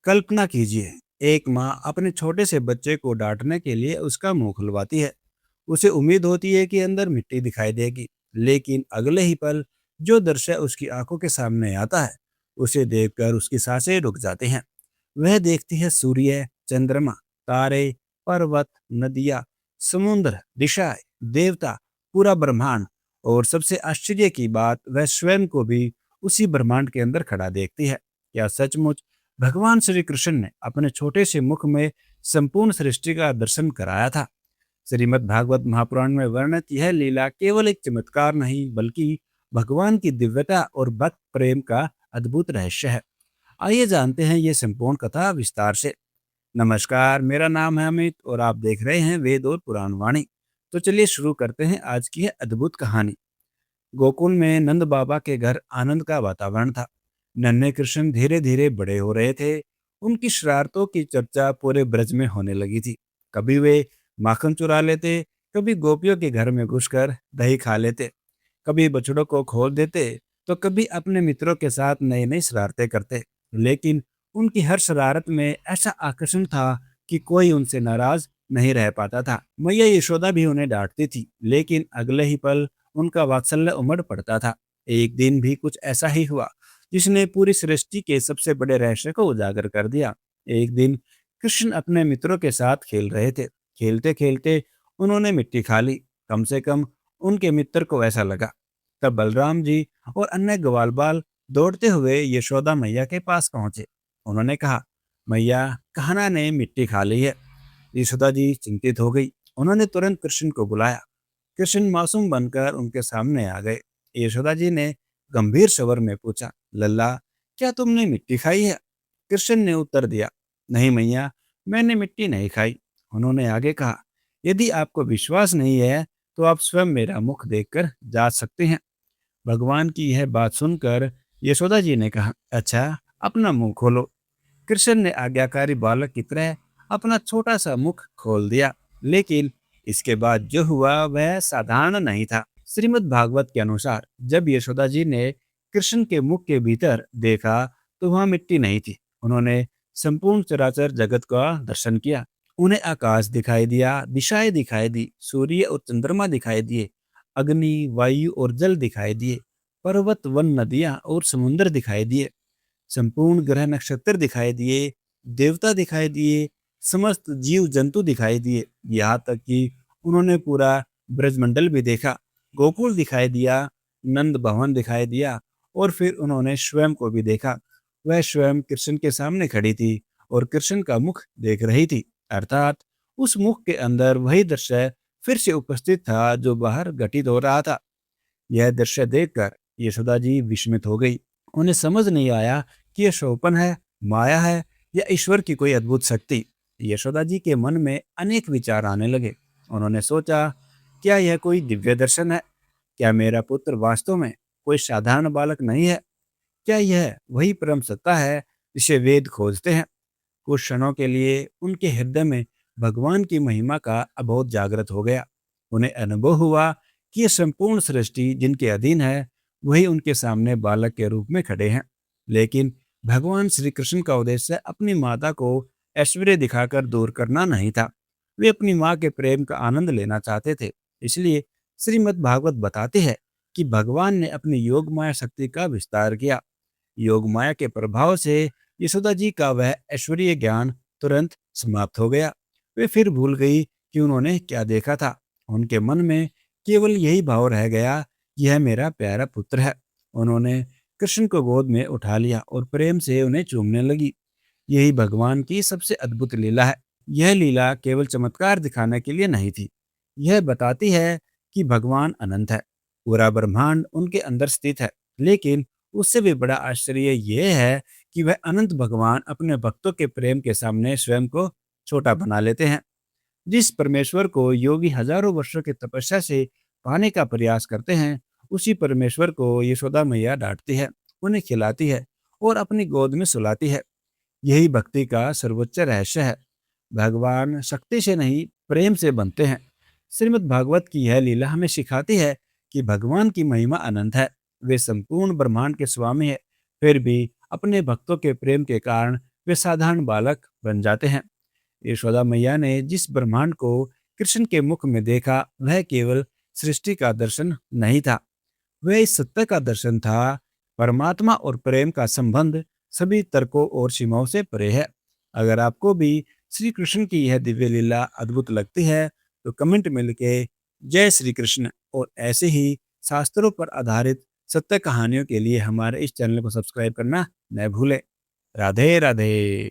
कल्पना कीजिए, एक माँ अपने छोटे से बच्चे को डांटने के लिए उसका मुंह खुलवाती है। उसे उम्मीद होती है कि अंदर मिट्टी दिखाई देगी, लेकिन अगले ही पल जो दृश्य उसकी आंखों के सामने आता है, उसे देखकर उसकी सांसें रुक जाती हैं। वह देखती है सूर्य, चंद्रमा, तारे, पर्वत, नदियाँ, समुद्र, दिशाएं, देवता, पूरा ब्रह्मांड। और सबसे आश्चर्य की बात, वह स्वयं को भी उसी ब्रह्मांड के अंदर खड़ा देखती है। क्या सचमुच भगवान श्री कृष्ण ने अपने छोटे से मुख में संपूर्ण सृष्टि का दर्शन कराया था? श्रीमद् भागवत महापुराण में वर्णित यह लीला केवल एक चमत्कार नहीं, बल्कि भगवान की दिव्यता और भक्त प्रेम का अद्भुत रहस्य है। आइए जानते हैं ये संपूर्ण कथा विस्तार से। नमस्कार, मेरा नाम है अमित और आप देख रहे हैं वेद और पुराण वाणी। तो चलिए शुरू करते हैं आज की यह अद्भुत कहानी। गोकुल में नंद बाबा के घर आनंद का वातावरण था। नन्हे कृष्ण धीरे धीरे बड़े हो रहे थे। उनकी शरारतों की चर्चा पूरे ब्रज में होने लगी थी। कभी वे माखन चुरा लेते, कभी गोपियों के घर में घुसकर दही खा लेते, कभी बछड़ों को खोल देते, तो कभी अपने मित्रों के साथ नई नई शरारतें करते। लेकिन उनकी हर शरारत में ऐसा आकर्षण था कि कोई उनसे नाराज नहीं रह पाता था। मैया यशोदा भी उन्हें डांटती थी, लेकिन अगले ही पल उनका वात्सल्य उमड़ पड़ता था। एक दिन भी कुछ ऐसा ही हुआ जिसने पूरी सृष्टि के सबसे बड़े रहस्य को उजागर कर दिया। एक दिन कृष्ण अपने मित्रों के साथ खेल रहे थे। खेलते खेलते उन्होंने मिट्टी खा ली। कम से कम उनके मित्र को ऐसा लगा। तब बलराम जी और अन्य ग्वाल बाल दौड़ते हुए यशोदा मैया के पास पहुंचे। उन्होंने कहा, मैया, कान्हा ने मिट्टी खा ली है। यशोदा जी चिंतित हो गई। उन्होंने तुरंत कृष्ण को बुलाया। कृष्ण मासूम बनकर उनके सामने आ गए। यशोदा जी ने गंभीर स्वर में पूछा, लल्ला, क्या तुमने मिट्टी खाई है? कृष्ण ने उत्तर दिया, नहीं मैया, मैंने मिट्टी नहीं खाई। उन्होंने आगे कहा, यदि आपको विश्वास नहीं है तो आप स्वयं मेरा मुख देखकर जांच सकते हैं। भगवान की यह बात सुनकर यशोदा जी ने कहा, अच्छा, अपना मुंह खोलो। कृष्ण ने आज्ञाकारी बालक की तरह अपना छोटा सा मुख खोल दिया। लेकिन इसके बाद जो हुआ वह साधारण नहीं था। श्रीमद् भागवत के अनुसार जब यशोदा जी ने कृष्ण के मुख के भीतर देखा तो वहां मिट्टी नहीं थी। उन्होंने संपूर्ण चराचर जगत का दर्शन किया। उन्हें आकाश दिखाई दिया, दिशाएं दिखाई दी, सूर्य और चंद्रमा दिखाई दिए, अग्नि, वायु और जल दिखाई दिए, पर्वत, वन, नदियां और समुद्र दिखाई दिए, संपूर्ण ग्रह नक्षत्र दिखाई दिए, देवता दिखाई दिए, समस्त जीव जंतु दिखाई दिए, यहाँ तक कि उन्होंने पूरा ब्रजमंडल भी देखा। गोकुल दिखाई दिया, नंद भवन दिखाई दिया और फिर उन्होंने स्वयं को भी देखा। वह स्वयं कृष्ण के सामने खड़ी थी और कृष्ण का मुख देख रही थी। अर्थात उस मुख के अंदर वही दृश्य फिर से उपस्थित था जो बाहर घटित हो रहा था। यह दृश्य देखकर यशोदा जी विस्मित हो गई। उन्हें समझ नहीं आया कि यह शोपन है, माया है या ईश्वर की कोई अद्भुत शक्ति। यशोदा जी के मन में अनेक विचार आने लगे। उन्होंने सोचा, क्या यह कोई दिव्य दर्शन है? क्या मेरा पुत्र वास्तव में कोई साधारण बालक नहीं है? क्या यह वही परम सत्ता है जिसे वेद खोजते हैं? कुछ क्षणों के लिए उनके हृदय में भगवान की महिमा का अबोध जागृत हो गया। उन्हें अनुभव हुआ कि ये संपूर्ण सृष्टि जिनके अधीन है, वही उनके सामने बालक के रूप में खड़े हैं। लेकिन भगवान श्री कृष्ण का उद्देश्य अपनी माता को ऐश्वर्य दिखाकर दूर करना नहीं था। वे अपनी माँ के प्रेम का आनंद लेना चाहते थे। इसलिए श्रीमद् भागवत बताते हैं कि भगवान ने अपनी योग माया शक्ति का विस्तार किया। योग माया के प्रभाव से यशोदा जी का वह ऐश्वर्य ज्ञान तुरंत समाप्त हो गया। वे फिर भूल गई कि उन्होंने क्या देखा था। उनके मन में केवल यही भाव रह गया, यह मेरा प्यारा पुत्र है। उन्होंने कृष्ण को गोद में उठा लिया और प्रेम से उन्हें चूमने लगी। यही भगवान की सबसे अद्भुत लीला है। यह लीला केवल चमत्कार दिखाने के लिए नहीं थी। यह बताती है कि भगवान अनंत है, पूरा ब्रह्मांड उनके अंदर स्थित है। लेकिन उससे भी बड़ा आश्चर्य यह है कि वह अनंत भगवान अपने भक्तों के प्रेम के सामने स्वयं को छोटा बना लेते हैं। जिस परमेश्वर को योगी हजारों वर्षों की तपस्या से पाने का प्रयास करते हैं, उसी परमेश्वर को यशोदा मैया डांटती है, उन्हें खिलाती है और अपनी गोद में सुलाती है। यही भक्ति का सर्वोच्च रहस्य है। भगवान शक्ति से नहीं, प्रेम से बनते हैं। श्रीमद् भागवत की यह लीला हमें सिखाती है कि भगवान की महिमा अनंत है। वे संपूर्ण ब्रह्मांड के स्वामी है, फिर भी अपने भक्तों के प्रेम के कारण वे साधारण बालक बन जाते हैं। यशोदा मैया ने जिस ब्रह्मांड को कृष्ण के मुख में देखा, वह केवल सृष्टि का दर्शन नहीं था, वह इस सत्य का दर्शन था। परमात्मा और प्रेम का संबंध सभी तर्कों और सीमाओं से परे है। अगर आपको भी श्री कृष्ण की यह दिव्य लीला अद्भुत लगती है तो कमेंट में लिखे जय श्री कृष्ण, और ऐसे ही शास्त्रों पर आधारित सत्य कहानियों के लिए हमारे इस चैनल को सब्सक्राइब करना न भूलें। राधे राधे।